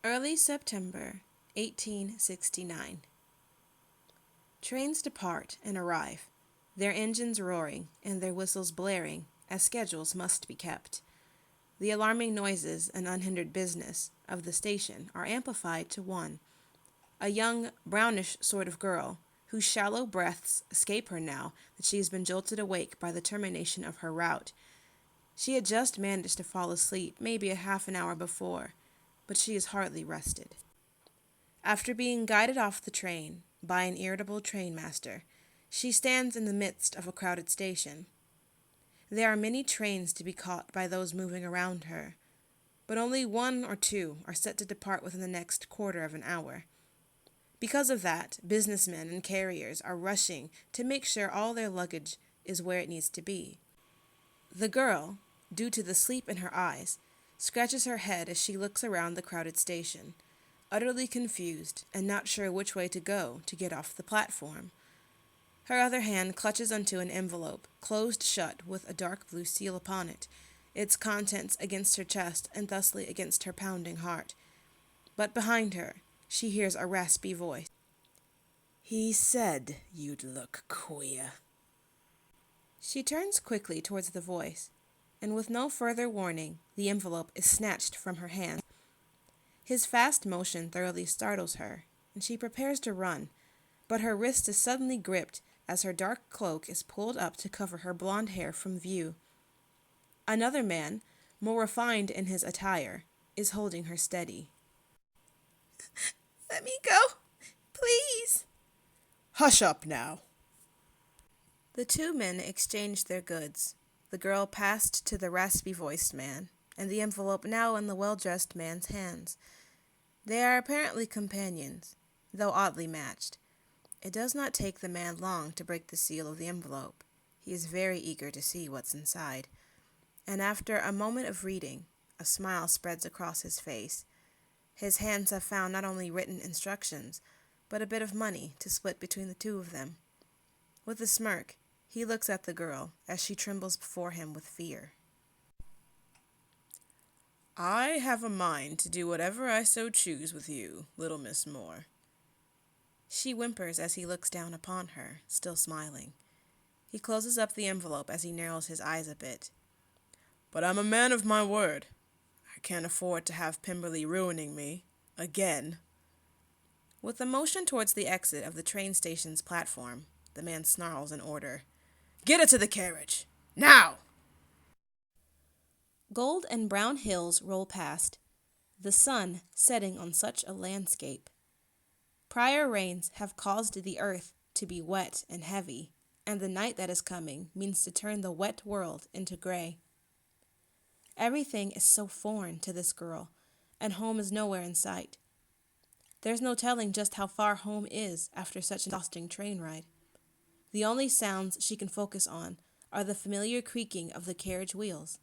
Early September 1869. Trains depart and arrive, their engines roaring and their whistles blaring, as schedules must be kept. The alarming noises and unhindered business of the station are amplified to one, a young, brownish sort of girl, whose shallow breaths escape her now that she has been jolted awake by the termination of her route. She had just managed to fall asleep maybe a half an hour before, but she is hardly rested. After being guided off the train by an irritable trainmaster, she stands in the midst of a crowded station. There are many trains to be caught by those moving around her, but only one or two are set to depart within the next quarter of an hour. Because of that, businessmen and carriers are rushing to make sure all their luggage is where it needs to be. The girl, due to the sleep in her eyes, scratches her head as she looks around the crowded station, utterly confused and not sure which way to go to get off the platform. Her other hand clutches onto an envelope, closed shut with a dark blue seal upon it, its contents against her chest and thusly against her pounding heart. But behind her, she hears a raspy voice. "He said you'd look queer." She turns quickly towards the voice, and with no further warning, the envelope is snatched from her hand. His fast motion thoroughly startles her, and she prepares to run, but her wrist is suddenly gripped as her dark cloak is pulled up to cover her blonde hair from view. Another man, more refined in his attire, is holding her steady. "Let me go, please." "Hush up now." The two men exchanged their goods, the girl passed to the raspy-voiced man, and the envelope now in the well-dressed man's hands. They are apparently companions, though oddly matched. It does not take the man long to break the seal of the envelope. He is very eager to see what's inside. And after a moment of reading, a smile spreads across his face. His hands have found not only written instructions, but a bit of money to split between the two of them. With a smirk, he looks at the girl as she trembles before him with fear. "I have a mind to do whatever I so choose with you, little Miss Moore." She whimpers as he looks down upon her, still smiling. He closes up the envelope as he narrows his eyes a bit. "But I'm a man of my word. I can't afford to have Pemberley ruining me, again." With a motion towards the exit of the train station's platform, the man snarls an order. "Get it to the carriage! Now!" Gold and brown hills roll past, the sun setting on such a landscape. Prior rains have caused the earth to be wet and heavy, and the night that is coming means to turn the wet world into gray. Everything is so foreign to this girl, and home is nowhere in sight. There's no telling just how far home is after such an exhausting train ride. The only sounds she can focus on are the familiar creaking of the carriage wheels.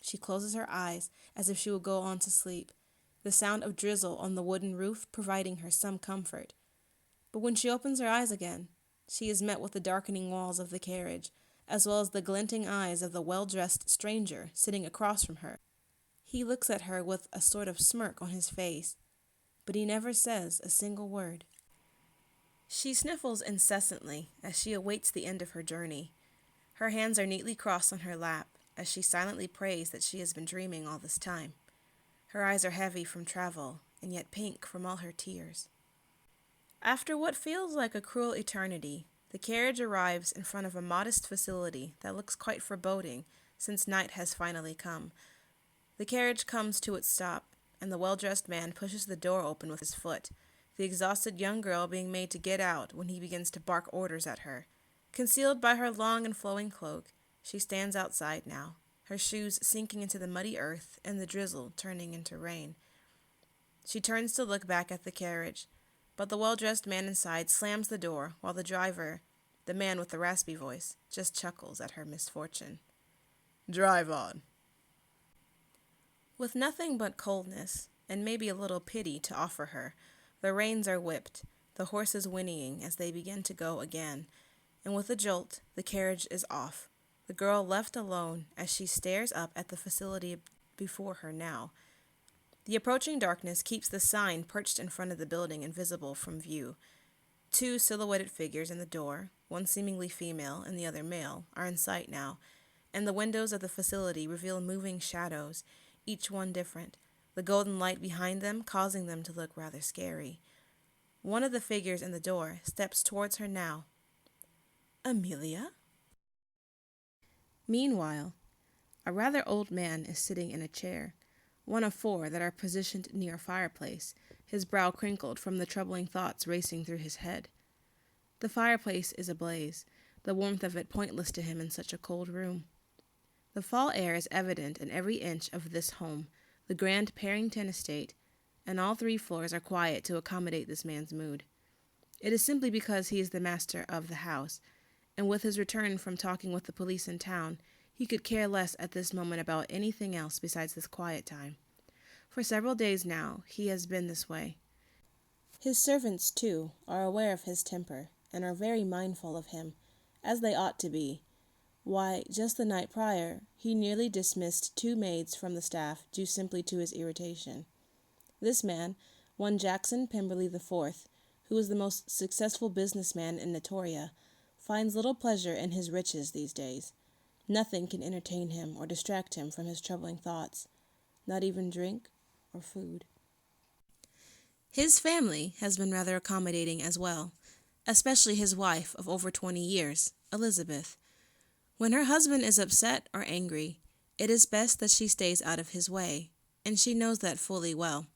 She closes her eyes as if she would go on to sleep, the sound of drizzle on the wooden roof providing her some comfort. But when she opens her eyes again, she is met with the darkening walls of the carriage, as well as the glinting eyes of the well-dressed stranger sitting across from her. He looks at her with a sort of smirk on his face, but he never says a single word. She sniffles incessantly as she awaits the end of her journey. Her hands are neatly crossed on her lap as she silently prays that she has been dreaming all this time. Her eyes are heavy from travel, and yet pink from all her tears. After what feels like a cruel eternity, the carriage arrives in front of a modest facility that looks quite foreboding since night has finally come. The carriage comes to its stop, and the well-dressed man pushes the door open with his foot, the exhausted young girl being made to get out when he begins to bark orders at her. Concealed by her long and flowing cloak, she stands outside now, her shoes sinking into the muddy earth and the drizzle turning into rain. She turns to look back at the carriage, but the well-dressed man inside slams the door while the driver, the man with the raspy voice, just chuckles at her misfortune. "Drive on." With nothing but coldness, and maybe a little pity to offer her, the reins are whipped, the horses whinnying as they begin to go again, and with a jolt, the carriage is off, the girl left alone as she stares up at the facility before her now. The approaching darkness keeps the sign perched in front of the building invisible from view. Two silhouetted figures in the door, one seemingly female and the other male, are in sight now, and the windows of the facility reveal moving shadows, each one different, the golden light behind them causing them to look rather scary. One of the figures in the door steps towards her now. Amelia? Meanwhile, a rather old man is sitting in a chair, one of four that are positioned near a fireplace, his brow crinkled from the troubling thoughts racing through his head. The fireplace is ablaze, the warmth of it pointless to him in such a cold room. The fall air is evident in every inch of this home, the grand Parrington estate, and all 3 floors are quiet to accommodate this man's mood. It is simply because he is the master of the house, and with his return from talking with the police in town, he could care less at this moment about anything else besides this quiet time. For several days now, he has been this way. His servants, too, are aware of his temper, and are very mindful of him, as they ought to be. Why, just the night prior, he nearly dismissed 2 maids from the staff due simply to his irritation. This man, one Jackson Pemberley IV, who is the most successful businessman in Natoria, finds little pleasure in his riches these days. Nothing can entertain him or distract him from his troubling thoughts, not even drink or food. His family has been rather accommodating as well, especially his wife of over 20 years, Elizabeth. When her husband is upset or angry, it is best that she stays out of his way, and she knows that fully well.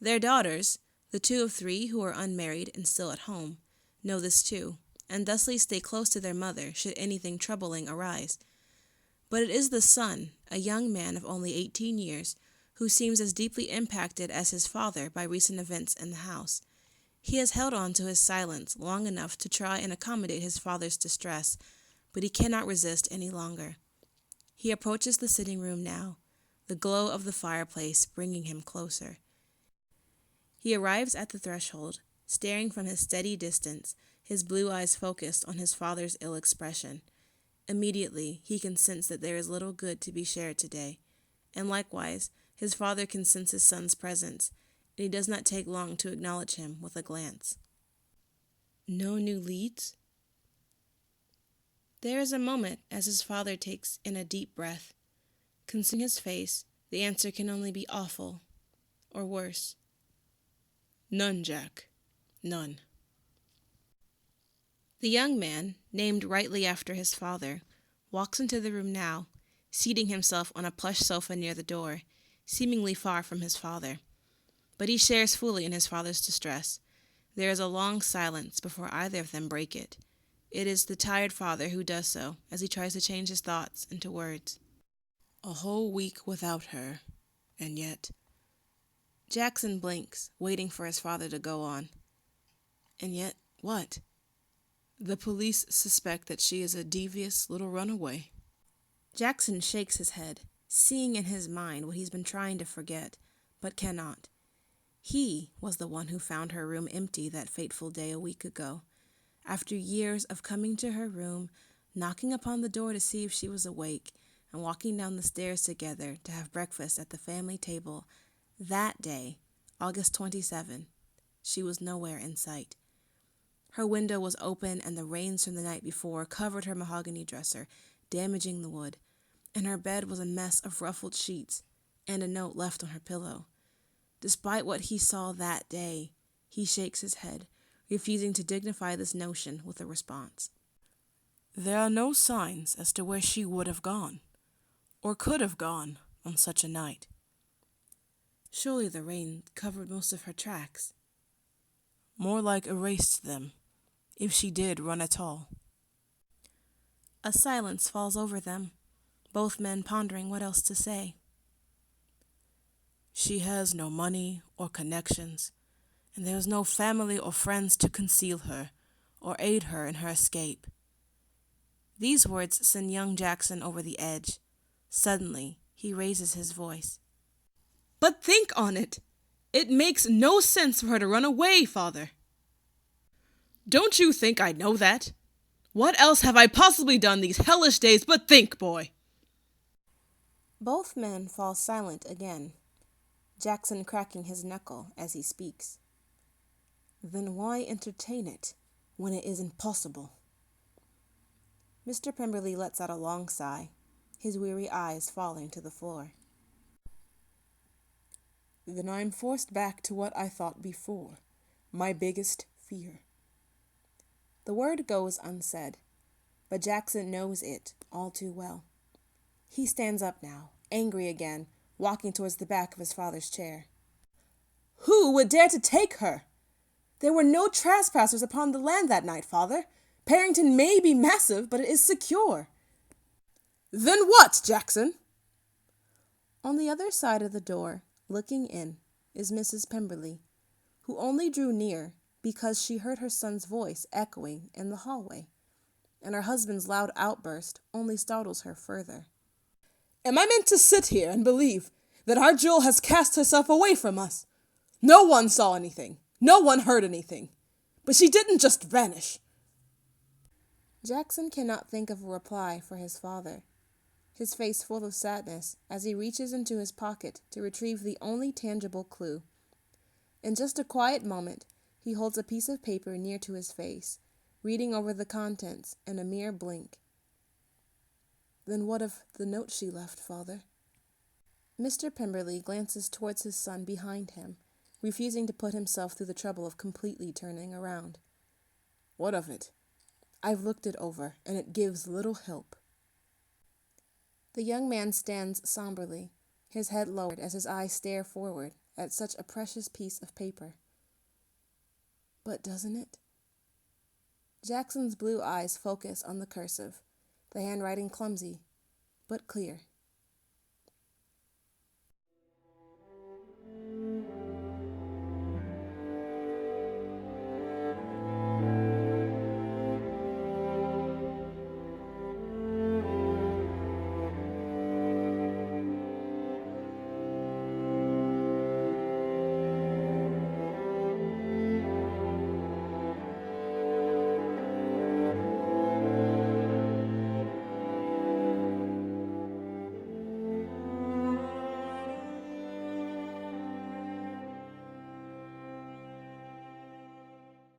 Their daughters, the 2 of 3 who are unmarried and still at home, know this too, and thusly stay close to their mother should anything troubling arise. But it is the son, a young man of only 18 years, who seems as deeply impacted as his father by recent events in the house. He has held on to his silence long enough to try and accommodate his father's distress, but he cannot resist any longer. He approaches the sitting room now, the glow of the fireplace bringing him closer. He arrives at the threshold, staring from his steady distance, his blue eyes focused on his father's ill expression. Immediately, he can sense that there is little good to be shared today, and likewise, his father can sense his son's presence, and he does not take long to acknowledge him with a glance. No new leads? There is a moment as his father takes in a deep breath. Considering his face, the answer can only be awful, or worse. None, Jack. None. The young man, named rightly after his father, walks into the room now, seating himself on a plush sofa near the door, seemingly far from his father. But he shares fully in his father's distress. There is a long silence before either of them break it. It is the tired father who does so, as he tries to change his thoughts into words. A whole week without her, and yet... Jackson blinks, waiting for his father to go on. And yet, what? The police suspect that she is a devious little runaway. Jackson shakes his head, seeing in his mind what he's been trying to forget, but cannot. He was the one who found her room empty that fateful day a week ago. After years of coming to her room, knocking upon the door to see if she was awake, and walking down the stairs together to have breakfast at the family table, that day, August 27, she was nowhere in sight. Her window was open, and the rains from the night before covered her mahogany dresser, damaging the wood, and her bed was a mess of ruffled sheets and a note left on her pillow. Despite what he saw that day, he shakes his head, refusing to dignify this notion with a response. There are no signs as to where she would have gone, or could have gone, on such a night. Surely the rain covered most of her tracks. More like erased them, if she did run at all. A silence falls over them, both men pondering what else to say. She has no money or connections, and there is no family or friends to conceal her or aid her in her escape. These words send young Jackson over the edge. Suddenly, he raises his voice. But think on it! It makes no sense for her to run away, Father. Don't you think I know that? What else have I possibly done these hellish days but think, boy? Both men fall silent again. Jackson cracking his knuckle as he speaks. Then why entertain it when it is impossible? Mr. Pemberley lets out a long sigh, his weary eyes falling to the floor. Then I'm forced back to what I thought before, my biggest fear. The word goes unsaid, but Jackson knows it all too well. He stands up now, angry again, walking towards the back of his father's chair. Who would dare to take her? There were no trespassers upon the land that night, father. Parrington may be massive, but it is secure. Then what, Jackson? On the other side of the door, looking in, is Mrs. Pemberley, who only drew near because she heard her son's voice echoing in the hallway, and her husband's loud outburst only startles her further. Am I meant to sit here and believe that our Jewel has cast herself away from us? No one saw anything. No one heard anything. But she didn't just vanish. Jackson cannot think of a reply for his father, his face full of sadness as he reaches into his pocket to retrieve the only tangible clue. In just a quiet moment, he holds a piece of paper near to his face, reading over the contents in a mere blink. Then what of the note she left, father? Mr. Pemberley glances towards his son behind him, refusing to put himself through the trouble of completely turning around. What of it? I've looked it over, and it gives little help. The young man stands somberly, his head lowered as his eyes stare forward at such a precious piece of paper. But doesn't it? Jackson's blue eyes focus on the cursive, the handwriting clumsy, but clear.